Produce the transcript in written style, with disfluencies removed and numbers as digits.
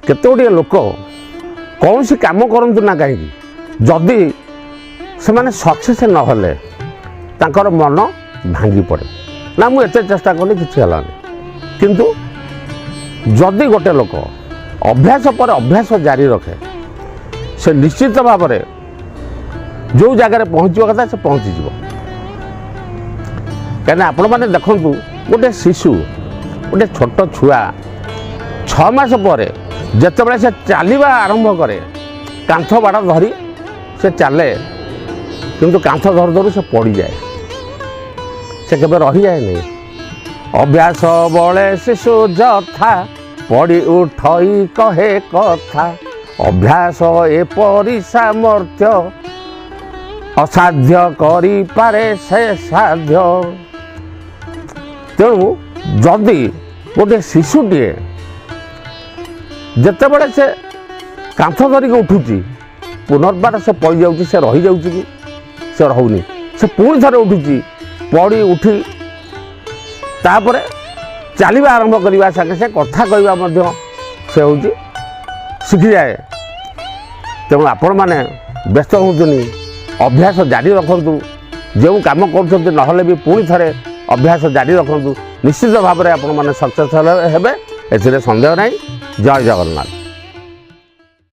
केते गुड़िए लोक कौन सी काम करतु ना कहीं जदि से माने सक्सेस नहले तांकर मन भांगी पड़े ना मुझे चेष्टा कली कि किंतु जदि गोटे लोक अभ्यास पर अभ्यास जारी रखे से निश्चित भाव में जो जगार पहुँचवा कथा से पहुँची कहीं आपण मैंने देखु गोटे शिशु गोटे छोट छुआ 6 मास पर जिते से चलवा आरंभ करे कांथ बाड़ धरी से चले किंतु कांथ धर धरू से पड़ जाए से केबे रही जाए नहीं। अभ्यास बड़े शिशु जथा पड़ी उठई कहे कथा अभ्यास एपरी सामर्थ्य असाध्य करी पारे से साध्य। तेणु जदि गोटे शिशुटे जिते बड़े से कांथ धरिक उठुची पुनर्बार से पड़ जाऊँगी से रही जाऊँगी कि से रहुनी से पुणी थे उठुची पड़ी उठी तापर चलवा आरंभ करने सागे से कथा कहवा से हूँ शिखी जाए। तेणु आपण मैंने व्यस्त होनी अभ्यास जारी रखु जो कम कर ना भी पुणी थे अभ्यास जारी रखु निश्चित भाव में आपण मैंने सक्सेस हे ए संदेह नहीं। जय जगन्नाथ।